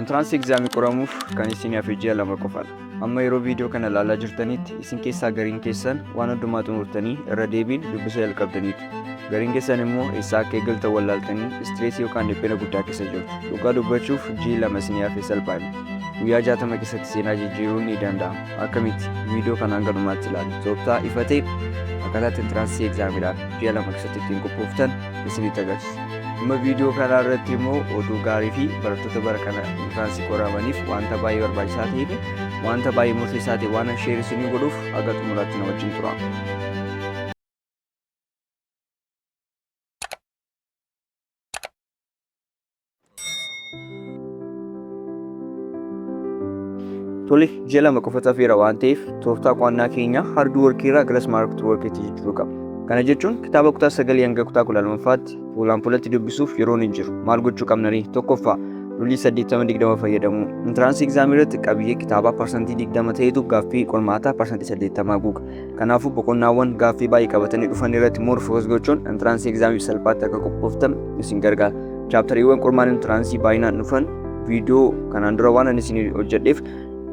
Entrance exam qoramuuf kan isiniif ji'a lama qofaadha. Amma yeroo viidiyoo kana ilaalaa jirtanitti isin keessaa gariin keessan waan hundumaa xumurtanii irra deebiin dubbisa jalqabdaniitu. Gariin keessan immoo isaa akka eegaltan wallaaltanii istireesii yookaan dhiphina guddaa keessa jirtu. Dhugaa dubbachuuf ji'a lama isiniif salphaadha. Guyyaa 60 keessatti seenaa jijjiiruun ni danda'ama. Akkamitti viidiyoo kana hanga dhumaatti ilaalu. Tooftaa ifa ta'e akkaataa entrance examiidhaaf ji'a lama keessatti ittiin qophooftan isinitti agarsiisa. Amma viidiyoo kana irratti immoo oduu gaarii fi barattoota bara kana entrance qoramaniif wanta baay'ee barbaachisaa ta'ee fi wanta baay'ee murteessaa ta'e waan sheer isinii godhuuf aga xumuraatti na wajjin tura. Tole ji'a lama qofa hafeera waan ta'eef tooftaa qo'annaa keenya hard work irraa gara smart work itti jijjiiruu qaba. Kana jechuun kitaaba kutaa 9 hanga kutaa 12ffaatti fuulaanfuulatti dubbisuuf yeroon hin jiru. Maal gochuu qabnanii? Tokkoffaa rulii 80-20 fayyadamu. Entrance exam irratti qabiyyee kitaabaa % 20 ta'etu gaaffii qormaataa % 80 guuga. Kanaafuu boqonnaawwan gaaffii baay'ee qabatanii dhufan irratti more focus gochuun entrance exam salphaatti akka qophooftan isin gargaara. Chaaptariiwwan qormaata entrance baay'inaan dhufan viidiyoo kanaan dura waan isin hojjedheef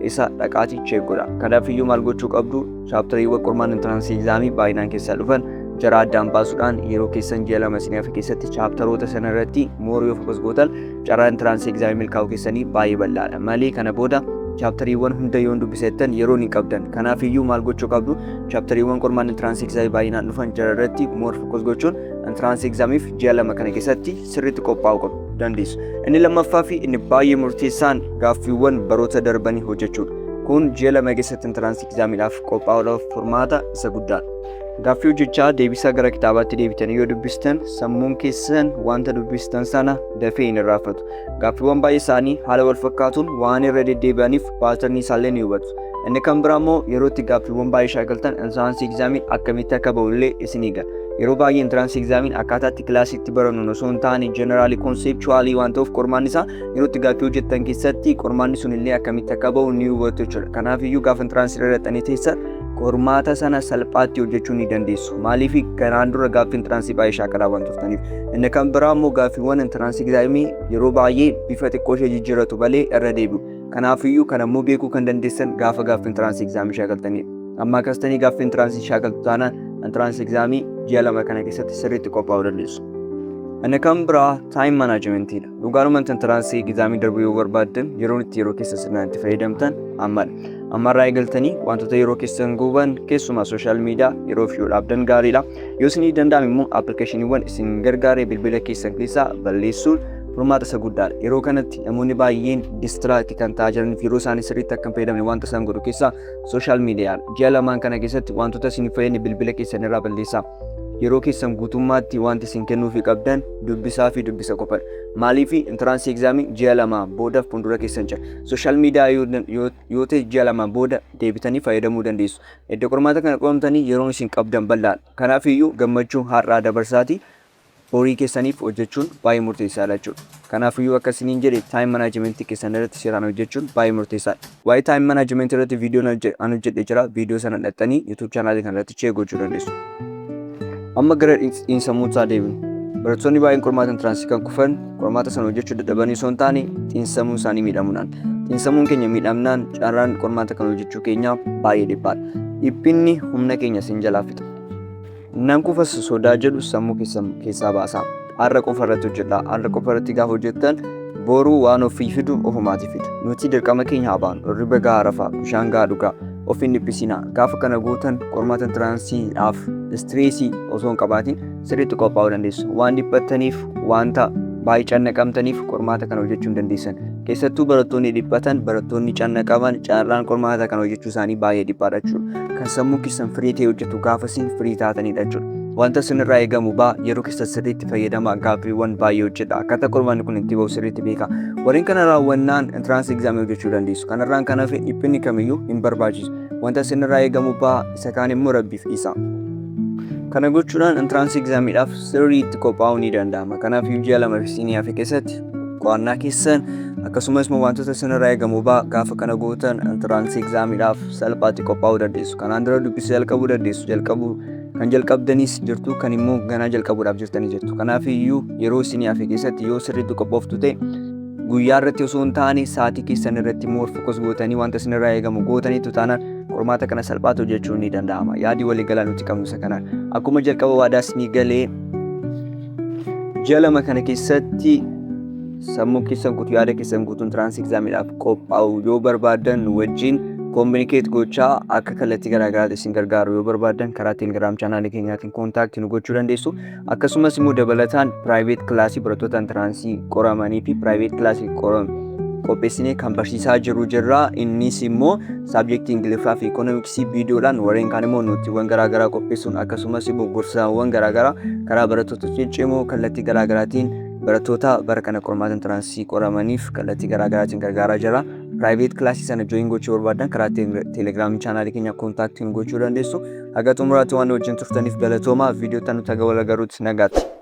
isa dhaqaatii check godha. Kanaaf iyyuu maal gochuu qabdu? Chaaptariiwwan qormaata entrance exam baay'inaan keessaa dhufan jara addaan baasuudhaan yeroo keessan ji'a lama isiniif keessatti chaaptaroota sana irratti more focus gootan carraa entrance exam milkaa'uu keessanii baay'ee bal'aadha. Malee kana booda chaaptariiwwan hunda yoo dubbisettan yeroo hin qabdan. Kanaaf iyyuu maal gochuu qabdu? Chaaptariiwwan qormaata entrance exam baay'inaan dhufan jara irratti more focus gochuun entrance examiif ji'a lama kana keessatti sirriitti qophaa'uu qabu dandeessu. Inni lammaffaa fi inni baay'ee murteessaan gaaffiiwwan baroota darbanii hojjechuudha. Kun ji'a lama keessatti entrance examiidhaaf qophaa'uudhaaf furmaata isa guddaadha. Gaaffii hojjechaa deebisaa gara kitaabaatti deebitanii yoo dubbistan sammuun keessan wanta dubbistan sana dafee hin irraanfatu. Gaaffiiwwan baay'ee isaanii haala wal fakkaatuun waan irra deddeebi'aniif baatanii isaallee ni hubatu. Inni kan biraa immoo yeroo itti gaaffiiwwan baay'ee shaakaltan entrance examiin akkamitti akka ba'ullee isin eega. Yeroo baay'ee entrance examiin akkaataa itti kilaasitti barannu osoo hin taane generally conceptually waan ta'uuf qormaanni isaa yeroo itti gaaffii hojjettan keessatti qormaanni sun illee akkamitti akka ba'u ni hubatu jechuudha. Kanaaf iyyuu gaafa entrance irra dhaqxanii teessan qormaata sana salphaatti hojjechuu ni dandeessu. Maaliif kanaan dura gaaffii entrance baay'ee shaakalaa waan turtaniif. Inni kan biraa immoo gaaffiiwwan entrance examii yeroo baay'ee bifa xiqqoo ishee jijjiirratu malee irra deebi'u. Kanaaf iyyuu kana immoo beekuu kan dandeessan gaafa gaaffii entrance examii shaakaltanidha. Amma akkasitanii gaaffii entrance shaakaltu taanaan entrance examii ji'a lama kana keessatti sirriitti qophaa'uu dandeessu. Inni kan biraa time managementidha. Dhugaadhumatti entrance examii darbuu yoo barbaaddan yeroo keessa sirnaan itti fayyadamtan ammadha. Ammarraa eegaltanii wantoota yeroo keessan guuban keessumaa sooshaal miidiyaa yeroo fi yoo dhaabdan gaariidha. Yoo isinii danda'ame immoo appilikeeshiniiwwan isin gargaaree bilbila keessan keessaa balleessuun furmaata isa guddaadha. Yeroo kanatti namoonni baay'een distraakti kan ta'aa jiraniif yeroo isaanii sirriitti akka hin fayyadamne wanta isaan godhu keessaa sooshaal miidiyaa. Ji'a lamaan kana keessatti wantoota isin fayyadne bilbila keessan irraa balleessaa. Yeroo keessan guutummaatti wanti isin kennuufii qabdan dubbisaa fi dubbisa qofaadha. Maaliif entrance examii ji'a lama booda fuuldura keessan jira. Sooshaal miidiyaa yoo ta'e ji'a lama booda deebitanii fayyadamuu dandeessu. Iddoo qormaata kana qoramtanii yeroo isin qabdan bal'aadha. Kanaaf iyyuu gammachuu har'aa dabarsaati horii keessaniif hojjechuun baay'ee murteessaadha jechuudha. Kanaaf iyyuu akka isiniin jedhe time management keessan irratti seeraan hojjechuun baay'ee murteessaadha. Waa'ee time management irratti viidiyoon an hojjedhe jira. Viidiyoo sana dhattanii YouTube chaanaalii kanarratti check gochuu dandeessu. Amma gara xiinsammuutti deebinu. Barattoonni baay'een qormaata entrance kan kufan qormaata sana hojjechuu dadhabanii osoo hin taane xiinsammuu isaanii miidhamuudhaan. Xiinsammuun keenya miidhamnaan carraan qormaata kana hojjechuu keenyaa baay'ee dhiphaadha. Dhiphinni humna keenya isin jalaa fixa. Nan kufas sodaa jedhu sammuu keessaa baasaa. Har'a qofa irratti hojjedhaa. Har'a qofa irratti gaafa hojjettan boruu waan ofii fidu ofumaati fida. Nuti dirqama keenya haa baanu. Hirriba gahaa rafaa, bishaan gahaa dhugaa. Of hin dhiphisinaa. Gaafa kana gootan qormaata entranceedhaaf stressii osoo hin qabaatin sirriitti qophaa'uu dandeessu. Waan dhiphattaniif wanta baay'ee cannaqamtaniif qormaata kana hojjechuu hin dandeessan. Keessattuu barattoonni dhiphatan, barattoonni cannaqaman carraan qormaata kana hojjechuu isaanii baay'ee dhiphaadha jechuudha. Kan sammuu keessan firii ta'e hojjetu gaafa isin firii taatanidha jechuudha. Wanta isinirraa eegamu yeroo keessan sirriitti fayyadamaa gaaffiiwwan baay'ee hojjedha. Akkaataa qormaanni kun itti ba'u sirriitti beekaa. Warreen kana raawwannaan entrance examii hojjechuu dandeessu. Kanarraan kan hafe dhiphinni kamiyyuu hin barbaachisu. Wanta isinirraa eegamu isa kaan immoo rabbiif dhiisa. Kana gochuudhaan entrance examiidhaaf sirriitti qophaa'uu ni danda'ama. Kanaaf ji'a lama isiniif keessatti qo'annaa keessan akkasumas wantoota isinirraa eegamu gaafa kana gootan entrance examiidhaaf salphaatti qophaa'uu dandeessu. Kanaan dura dubbisa jalqabuu dandeessu. Kan jalqabdanis jirtu kan immoo ganaa jalqabuudhaaf jirtanii jirtu. Kanaaf iyyuu yeroo isiniif keessatti yoo sirriitti qophooftu ta'e guyyaa irratti osoo hin taane sa'aatii keessan irratti immoo fokus gootanii wanta isinirraa eegamu gootanii taanaan qormaata kana salphaatti hojjechuun ni danda'ama. Yaadii walii galaa nuti qabnu isa kanaan. Akkuma jalqaba waadaas ni galee ji'a lama kana keessatti sammuu keessan guutuu yaada keessan guutuun tiraansii egzaamiidhaaf qophaa'u yoo barbaadan wajjin kominikeet gochaa akka kallattii garaagaraa isin gargaaru yoo barbaadan karaa teelegiraam chaanaalii keenyaatiin koontaaktii nu gochuu dandeessu. Akkasumas immoo dabalataan piraayiveet kilaasii barattoota entiraansii qoramanii fi piraayiveet kilaasii qopheessinee kan barsiisaa jiru jirra. Innis immoo saabjektii Ingiliffaa fi Ikoonomiksii viidiyoodhaan warreen kaan immoo noottiiwwan garaagaraa qopheessuun akkasumas immoo gorsaawwan garaagaraa karaa barattoota ciccimoo kallattii garaagaraatiin barattoota bara kana qormaata entiraansii qoramaniif kallattii garaagaraatiin gargaaraa jira. Private class sana join gochuu barbaadan karaa teelegiraam chaanaalii keenya koontaaktii nu gochuu dandeessu. Haga xumuraatti waan wajjin turtaniif galatooma. Viidiyoo tan nuti wal agarruutti nagaatti.